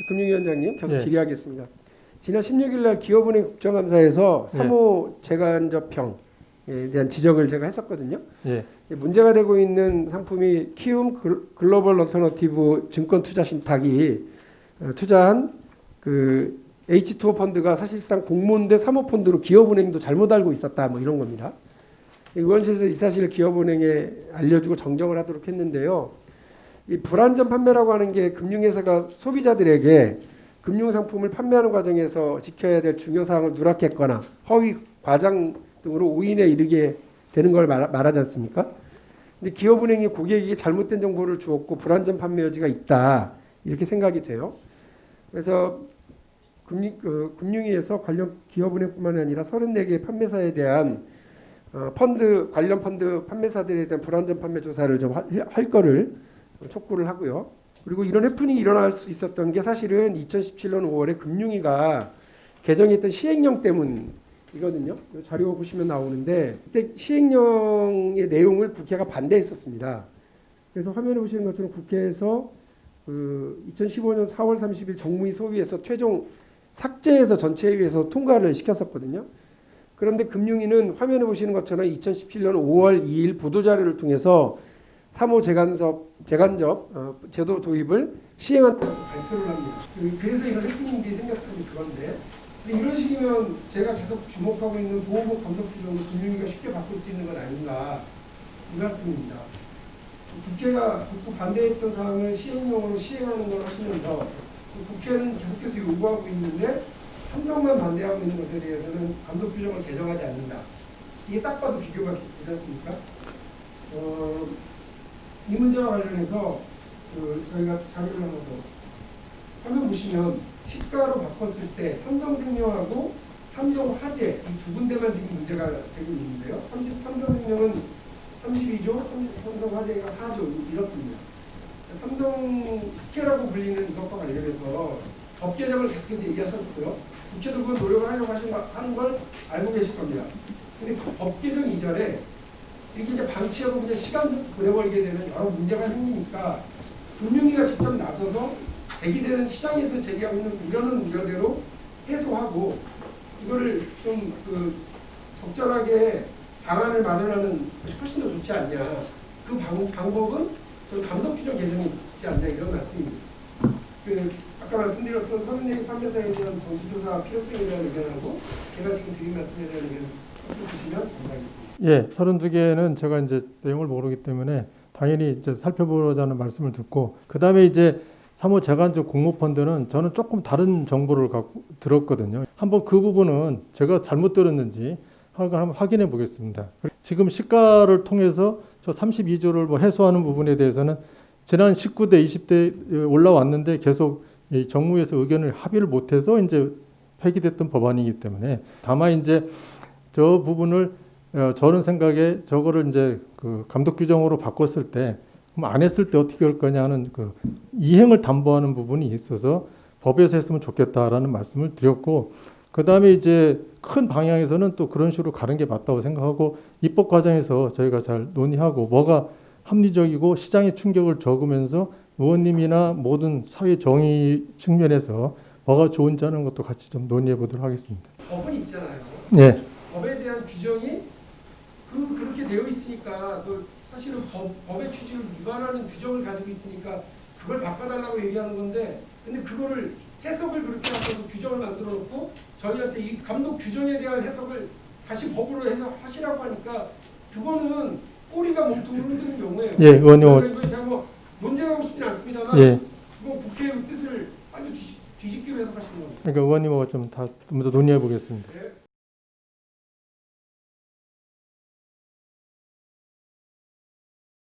금융위원장님 계속 예. 질의하겠습니다. 지난 16일 날 기업은행 국정감사에서 3호 재간접형에 대한 지적을 제가 했었거든요. 예. 문제가 되고 있는 상품이 키움 글로벌 얼터너티브 증권 투자 신탁이 투자한 그 H2O 펀드가 사실상 공모인데 3호 펀드로 기업은행도 잘못 알고 있었다 뭐 이런 겁니다. 의원실에서 이 사실을 기업은행에 알려주고 정정을 하도록 했는데요. 이 불안전 판매라고 하는 게 금융회사가 소비자들에게 금융상품을 판매하는 과정에서 지켜야 될 중요 사항을 누락했거나 허위, 과장 등으로 오인에 이르게 되는 걸 말하지 않습니까? 근데 기업은행이 고객에게 잘못된 정보를 주었고 불안전 판매 여지가 있다 이렇게 생각이 돼요. 그래서 금융위에서 관련 기업은행뿐만 아니라 34개 판매사에 대한 관련 펀드 판매사들에 대한 불안전 판매 조사를 좀 할 거를 촉구를 하고요. 그리고 이런 해프닝이 일어날 수 있었던 게 사실은 2017년 5월에 금융위가 개정했던 시행령 때문이거든요. 자료 보시면 나오는데 그때 시행령의 내용을 국회가 반대했었습니다. 그래서 화면에 보시는 것처럼 국회에서 2015년 4월 30일 정무위 소위에서 최종 삭제해서 전체회의에서 통과를 시켰었거든요. 그런데 금융위는 화면에 보시는 것처럼 2017년 5월 2일 보도자료를 통해서 3호 재간접 제도 도입을 시행한다고 발표를 합니다. 그래서 이런 해프닝들이 생겼던 게 그건데 이런 식이면 제가 계속 주목하고 있는 보호법 감독 규정을 금융위가 쉽게 바꿀 수 있는 건 아닌가 이 말씀입니다. 국회가 극구 반대했던 사항을 시행령으로 시행하는 걸 하시면서 국회는 계속해서 요구하고 있는데 삼성만 반대하고 있는 것에 대해서는 감독 규정을 개정하지 않는다. 이게 딱 봐도 비교가 되지 않습니까? 이 문제와 관련해서 저희가 자료를 하나 더 화면 보시면 시가로 바꿨을 때 삼성생명하고 삼성화재 이 두 군데만 지금 문제가 되고 있는데요. 삼성생명은 32조, 삼성화재가 4조 이렇습니다. 삼성 특혜라고 불리는 이것과 관련해서 법 개정을 계속해서 얘기하셨고요. 국회도 그 노력을 하려고 하는 걸 알고 계실 겁니다. 근데 법 개정 이전에 이렇게 이제 방치하고 그냥 시간 보내버리게 되면 여러 문제가 생기니까 금융위가 직접 나서서 제기되는 시장에서 제기하고 있는 우려는 우려대로 해소하고 이거를 좀 적절하게 방안을 마련하는 것이 훨씬 더 좋지 않냐. 그 방법은 좀 감독 규정 개정이 있지 않냐 이런 말씀입니다. 아까 말씀드렸던 34개 판매사에 대한 전수조사 필요성에 대한 의견하고 제가 지금 드린 말씀에 대한 의견 주시면 감사하겠습니다. 예, 32개는 제가 이제 내용을 모르기 때문에 당연히 이제 살펴보자는 말씀을 듣고 그다음에 이제 3호 재간접 공모펀드는 저는 조금 다른 정보를 들었거든요. 한번 그 부분은 제가 잘못 들었는지 한번 확인해 보겠습니다. 지금 시가를 통해서 저 32조를 뭐 해소하는 부분에 대해서는 지난 19대, 20대 올라왔는데 계속 정무에서 의견을 합의를 못해서 이제 폐기됐던 법안이기 때문에 다만 이제 저 부분을 저는 생각에 저거를 이제 그 감독 규정으로 바꿨을 때 그럼 안 했을 때 어떻게 할 거냐 하는 그 이행을 담보하는 부분이 있어서 법에서 했으면 좋겠다라는 말씀을 드렸고 그다음에 이제 큰 방향에서는 또 그런 식으로 가는 게 맞다고 생각하고 입법 과정에서 저희가 잘 논의하고 뭐가 합리적이고 시장의 충격을 적으면서 의원님이나 모든 사회 정의 측면에서 뭐가 좋은지 하는 것도 같이 좀 논의해 보도록 하겠습니다. 법은 있잖아요. 예. 법에 대한 규정이 그렇게 되어 있으니까 사실은 법의 취지를 위반하는 규정을 가지고 있으니까 그걸 바꿔달라고 얘기하는 건데 근데 그거를 해석을 그렇게 하셔서 규정을 만들어 놓고 저희한테 이 감독 규정에 대한 해석을 다시 법으로 해서 하시라고 하니까 그거는 꼬리가 몸통으로 흔드는 경우에요. 예, 의원님. 이거 제가 뭐 논쟁하고 싶지는 않습니다만 예. 그거 국회의 뜻을 완전 뒤집기로 해석하시는 겁니다. 그러니까 의원님하고 좀 더 논의해 보겠습니다. 네.